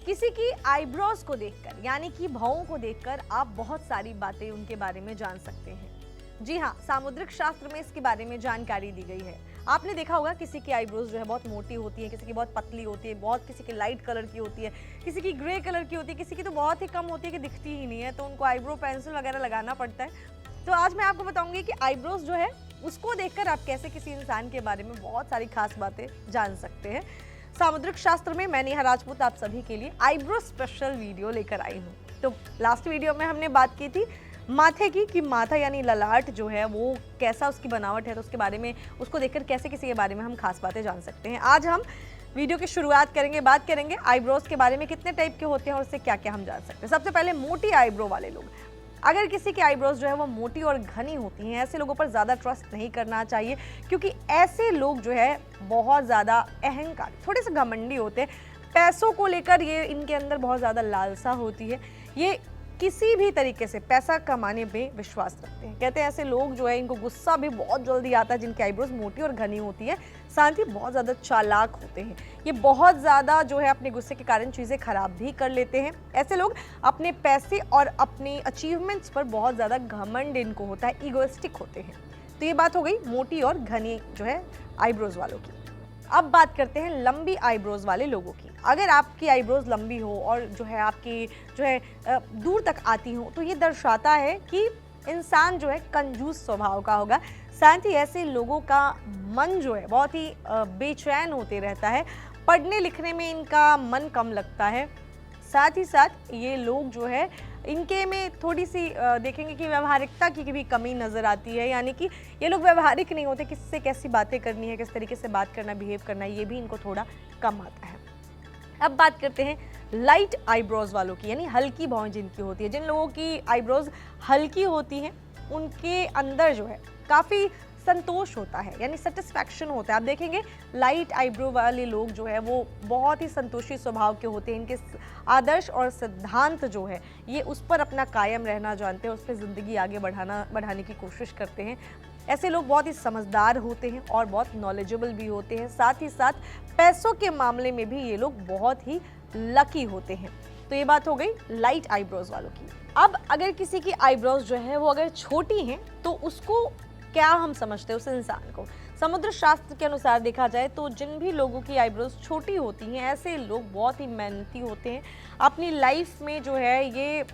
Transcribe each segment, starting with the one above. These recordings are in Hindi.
किसी की आईब्रोज को देखकर यानी कि भौं को देखकर आप बहुत सारी बातें उनके बारे में जान सकते हैं। जी हाँ, सामुद्रिक शास्त्र में इसके बारे में जानकारी दी गई है। आपने देखा होगा किसी की आईब्रोज जो है बहुत मोटी होती है, किसी की बहुत पतली होती है, बहुत किसी की लाइट कलर की होती है, किसी की ग्रे कलर की होती है, किसी की तो बहुत ही कम होती है कि दिखती ही नहीं है, तो उनको आईब्रो पेंसिल वगैरह लगाना पड़ता है। तो आज मैं आपको बताऊंगी कि आईब्रोज जो है उसको देखकर आप कैसे किसी इंसान के बारे में बहुत सारी खास बातें जान सकते हैं। सामुद्रिक शास्त्र में मैं नेहा राजपूत आप सभी के लिए आईब्रो स्पेशल वीडियो लेकर आई हूँ। तो लास्ट वीडियो में हमने बात की थी माथे की कि माथा यानी ललाट जो है वो कैसा उसकी बनावट है, तो उसके बारे में उसको देखकर कैसे किसी के बारे में हम खास बातें जान सकते हैं। आज हम वीडियो की शुरुआत करेंगे, बात करेंगे आईब्रोज के बारे में, कितने टाइप के होते हैं और उससे क्या क्या हम जान सकते हैं। सबसे पहले मोटी आईब्रो वाले लोग। अगर किसी की आईब्रोज जो है वो मोटी और घनी होती हैं, ऐसे लोगों पर ज़्यादा ट्रस्ट नहीं करना चाहिए, क्योंकि ऐसे लोग जो है बहुत ज़्यादा अहंकारी, थोड़े से घमंडी होते हैं। पैसों को लेकर ये इनके अंदर बहुत ज़्यादा लालसा होती है। ये किसी भी तरीके से पैसा कमाने पे विश्वास रखते हैं। कहते हैं ऐसे लोग जो है इनको गुस्सा भी बहुत जल्दी आता है जिनकी आईब्रोज मोटी और घनी होती है, साथ ही बहुत ज़्यादा चालाक होते हैं। ये बहुत ज़्यादा जो है अपने गुस्से के कारण चीज़ें खराब भी कर लेते हैं। ऐसे लोग अपने पैसे और अपने अचीवमेंट्स पर बहुत ज़्यादा घमंड इनको होता है, ईगोइस्टिक होते हैं। तो ये बात हो गई मोटी और घनी जो है आईब्रोज वालों की। अब बात करते हैं लंबी आईब्रोज वाले लोगों की। अगर आपकी आईब्रोज लंबी हो और जो है आपकी जो है दूर तक आती हो, तो ये दर्शाता है कि इंसान जो है कंजूस स्वभाव का होगा। साथ ही ऐसे लोगों का मन जो है बहुत ही बेचैन होते रहता है, पढ़ने लिखने में इनका मन कम लगता है। साथ ही साथ ये लोग जो है इनके में थोड़ी सी देखेंगे कि व्यवहारिकता की भी कमी नज़र आती है, यानी कि ये लोग व्यवहारिक नहीं होते, किससे कैसी बातें करनी है, किस तरीके से बात करना, बिहेव करना, ये भी इनको थोड़ा कम आता है। अब बात करते हैं लाइट आईब्रोज वालों की, यानी हल्की भौं जिनकी होती है। जिन लोगों की आईब्रोज हल्की होती हैं उनके अंदर जो है काफ़ी संतोष होता है, यानी सेटिस्फैक्शन होता है। आप देखेंगे लाइट आईब्रो वाले लोग जो है वो बहुत ही संतोषी स्वभाव के होते हैं। इनके आदर्श और सिद्धांत जो है ये उस पर अपना कायम रहना जानते हैं, उस पर ज़िंदगी आगे बढ़ाने की कोशिश करते हैं। ऐसे लोग बहुत ही समझदार होते हैं और बहुत नॉलेजेबल भी होते हैं। साथ ही साथ पैसों के मामले में भी ये लोग बहुत ही लकी होते हैं। तो ये बात हो गई लाइट आईब्रोज वालों की। अब अगर किसी की आईब्रोज जो है वो अगर छोटी हैं, तो उसको क्या हम समझते हैं उस इंसान को। समुद्र शास्त्र के अनुसार देखा जाए तो जिन भी लोगों की आईब्रोज छोटी होती हैं, ऐसे लोग बहुत ही मेहनती होते हैं। अपनी लाइफ में जो है ये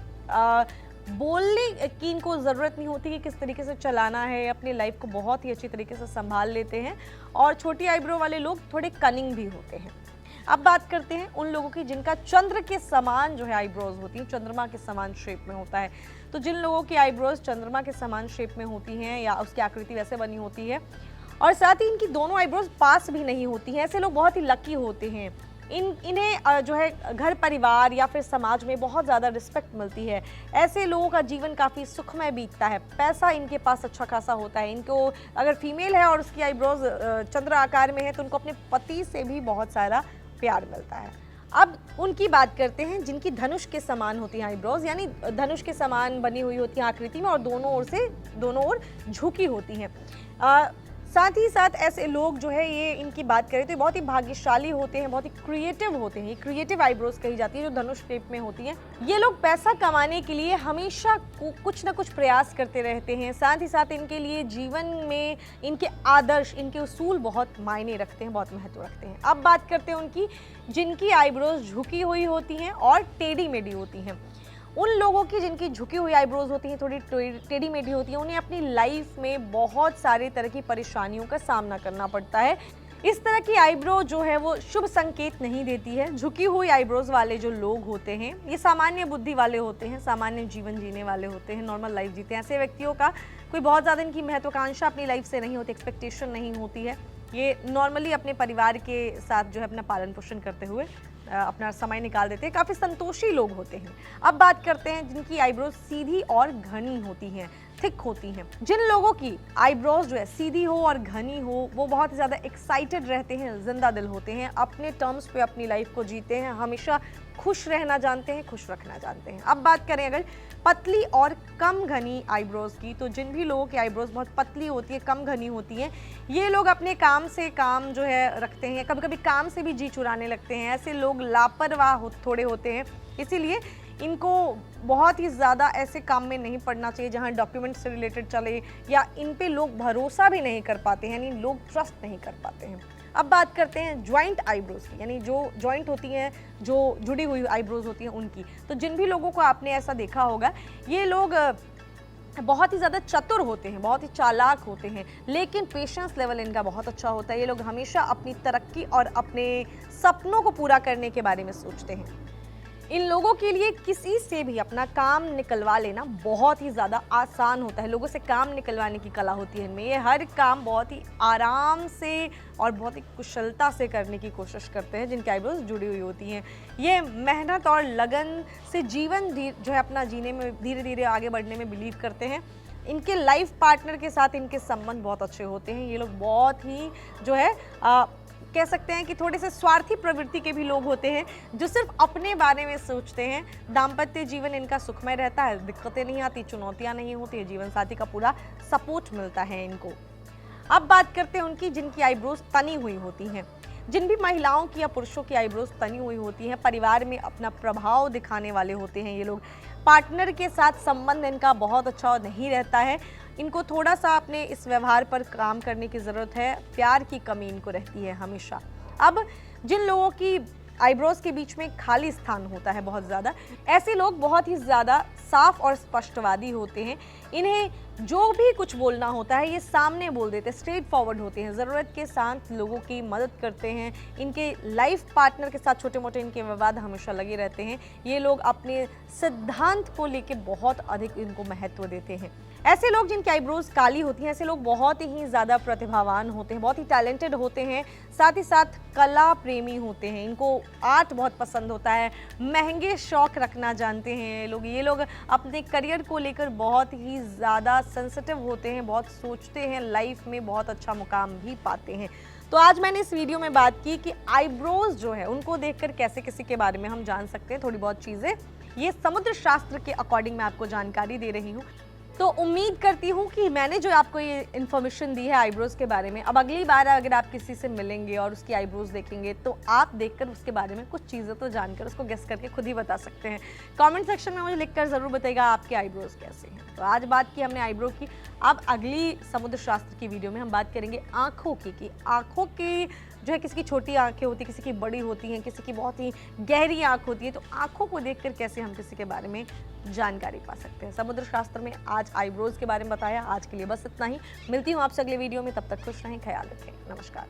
बोलने की इनको ज़रूरत नहीं होती कि किस तरीके से चलाना है, अपनी लाइफ को बहुत ही अच्छी तरीके से संभाल लेते हैं। और छोटी आईब्रो वाले लोग थोड़े कनिंग भी होते हैं। अब बात करते हैं उन लोगों की जिनका चंद्र के समान जो है आईब्रोज होती हैं, चंद्रमा के समान शेप में होता है। तो जिन लोगों की आईब्रोज चंद्रमा के समान शेप में होती हैं या उसकी आकृति वैसे बनी होती है और साथ ही इनकी दोनों आईब्रोज पास भी नहीं होती हैं, ऐसे लोग बहुत ही लकी होते हैं। इन्हें जो है घर परिवार या फिर समाज में बहुत ज़्यादा रिस्पेक्ट मिलती है। ऐसे लोगों का जीवन काफ़ी सुखमय बीतता है। पैसा इनके पास अच्छा खासा होता है। इनको अगर फीमेल है और उसकी आईब्रोज चंद्र आकार में है तो उनको अपने पति से भी बहुत सारा प्यार मिलता है। अब उनकी बात करते हैं जिनकी धनुष के समान होती हैं आईब्रोज, यानी धनुष के समान बनी हुई होती हैं आकृति में और दोनों ओर झुकी होती हैं। साथ ही साथ ऐसे लोग जो है ये इनकी बात करें तो बहुत ही भाग्यशाली होते हैं, बहुत ही क्रिएटिव होते हैं। ये क्रिएटिव आईब्रोज कही जाती है जो धनुष शेप में होती हैं। ये लोग पैसा कमाने के लिए हमेशा कुछ ना कुछ प्रयास करते रहते हैं। साथ ही साथ इनके लिए जीवन में इनके आदर्श, इनके उसूल बहुत मायने रखते हैं, बहुत महत्व रखते हैं। अब बात करते हैं उनकी जिनकी आईब्रोज झुकी हुई होती हैं और टेढ़ी मेढ़ी होती हैं। उन लोगों की जिनकी झुकी हुई आईब्रोज होती हैं, थोड़ी टेढ़ी मेढ़ी होती हैं, उन्हें अपनी लाइफ में बहुत सारे तरह की परेशानियों का सामना करना पड़ता है। इस तरह की आईब्रो जो है वो शुभ संकेत नहीं देती है। झुकी हुई आईब्रोज वाले जो लोग होते हैं ये सामान्य बुद्धि वाले होते हैं, सामान्य जीवन जीने वाले होते हैं, नॉर्मल लाइफ जीते हैं। ऐसे व्यक्तियों का कोई बहुत ज़्यादा इनकी महत्वाकांक्षा अपनी लाइफ से नहीं होती, एक्सपेक्टेशन नहीं होती है। ये नॉर्मली अपने परिवार के साथ जो है अपना पालन पोषण करते हुए अपना समय निकाल देते हैं, काफ़ी संतोषी लोग होते हैं। अब बात करते हैं जिनकी आईब्रोज सीधी और घनी होती हैं, थिक होती हैं। जिन लोगों की आईब्रोज जो है सीधी हो और घनी हो वो बहुत ज़्यादा एक्साइटेड रहते हैं, जिंदा दिल होते हैं, अपने टर्म्स पे अपनी लाइफ को जीते हैं, हमेशा खुश रहना जानते हैं, खुश रखना जानते हैं। अब बात करें अगर पतली और कम घनी आईब्रोज की, तो जिन भी लोगों की आईब्रोज बहुत पतली होती है, कम घनी होती हैं, ये लोग अपने काम काम से काम जो है रखते हैं, कभी कभी काम से भी जी चुराने लगते हैं। ऐसे लोग लापरवाह थोड़े होते हैं, इसीलिए इनको बहुत ही ज़्यादा ऐसे काम में नहीं पड़ना चाहिए जहां डॉक्यूमेंट से रिलेटेड चले, या इन पे लोग भरोसा भी नहीं कर पाते हैं, यानी लोग ट्रस्ट नहीं कर पाते हैं। अब बात करते हैं जॉइंट आईब्रोज की, यानी जो जॉइंट होती हैं, जो जुड़ी हुई आईब्रोज होती हैं उनकी। तो जिन भी लोगों को आपने ऐसा देखा होगा, ये लोग बहुत ही ज़्यादा चतुर होते हैं, बहुत ही चालाक होते हैं, लेकिन पेशेंस लेवल इनका बहुत अच्छा होता है। ये लोग हमेशा अपनी तरक्की और अपने सपनों को पूरा करने के बारे में सोचते हैं। इन लोगों के लिए किसी से भी अपना काम निकलवा लेना बहुत ही ज़्यादा आसान होता है। लोगों से काम निकलवाने की कला होती है इनमें। ये हर काम बहुत ही आराम से और बहुत ही कुशलता से करने की कोशिश करते हैं जिनकी आईब्रोज जुड़ी हुई होती हैं। ये मेहनत और लगन से जीवन जो है अपना जीने में धीरे धीरे आगे बढ़ने में बिलीव करते हैं। इनके लाइफ पार्टनर के साथ इनके संबंध बहुत अच्छे होते हैं। ये लोग बहुत ही जो है कह सकते हैं कि थोड़े से स्वार्थी प्रवृत्ति के भी लोग होते हैं, जो सिर्फ अपने बारे में सोचते हैं। दाम्पत्य जीवन इनका सुखमय रहता है, दिक्कतें नहीं आती, चुनौतियां नहीं होती है, जीवन साथी का पूरा सपोर्ट मिलता है इनको। अब बात करते हैं उनकी जिनकी आईब्रोज तनी हुई होती हैं। जिन भी महिलाओं की या पुरुषों की आईब्रोज तनी हुई होती हैं, परिवार में अपना प्रभाव दिखाने वाले होते हैं ये लोग। पार्टनर के साथ संबंध इनका बहुत अच्छा नहीं रहता है। इनको थोड़ा सा अपने इस व्यवहार पर काम करने की ज़रूरत है। प्यार की कमी इनको रहती है हमेशा। अब जिन लोगों की आईब्रोज के बीच में खाली स्थान होता है बहुत ज़्यादा, ऐसे लोग बहुत ही ज़्यादा साफ और स्पष्टवादी होते हैं। इन्हें जो भी कुछ बोलना होता है ये सामने बोल देते हैं, स्ट्रेट फॉरवर्ड होते हैं, ज़रूरत के साथ लोगों की मदद करते हैं। इनके लाइफ पार्टनर के साथ छोटे मोटे इनके विवाद हमेशा लगे रहते हैं। ये लोग अपने सिद्धांत को लेकर बहुत अधिक इनको महत्व देते हैं। ऐसे लोग जिनकी आईब्रोज काली होती हैं, ऐसे लोग बहुत ही ज़्यादा प्रतिभावान होते हैं, बहुत ही टैलेंटेड होते हैं, साथ ही साथ कला प्रेमी होते हैं। इनको आर्ट बहुत पसंद होता है, महंगे शौक रखना जानते हैं लोग। ये लोग अपने करियर को लेकर बहुत ही ज़्यादा सेंसिटिव होते हैं, बहुत सोचते हैं, लाइफ में बहुत अच्छा मुकाम भी पाते हैं। तो आज मैंने इस वीडियो में बात की कि आईब्रोज जो है उनको देखकर कैसे किसी के बारे में हम जान सकते हैं थोड़ी बहुत चीज़ें। ये समुद्र शास्त्र के अकॉर्डिंग मैं आपको जानकारी दे रही हूँ। तो उम्मीद करती हूँ कि मैंने जो आपको ये इन्फॉर्मेशन दी है आईब्रोज के बारे में, अब अगली बार अगर आप किसी से मिलेंगे और उसकी आईब्रोज देखेंगे तो आप देखकर उसके बारे में कुछ चीज़ें तो जानकर उसको गेस करके खुद ही बता सकते हैं। कमेंट सेक्शन में मुझे लिखकर ज़रूर बताइएगा आपके आईब्रोज कैसे हैं। तो आज बात की हमने आईब्रो की। अब अगली समुद्र शास्त्र की वीडियो में हम बात करेंगे आँखों की, कि आँखों की जो है किसी की छोटी आंखें होती हैं, किसी की बड़ी होती हैं, किसी की बहुत ही गहरी आंख होती है। तो आंखों को देखकर कैसे हम किसी के बारे में जानकारी पा सकते हैं। समुद्र शास्त्र में आज आईब्रोज के बारे में बताया। आज के लिए बस इतना ही। मिलती हूँ आपसे अगले वीडियो में, तब तक खुश रहें, ख्याल रखें, नमस्कार।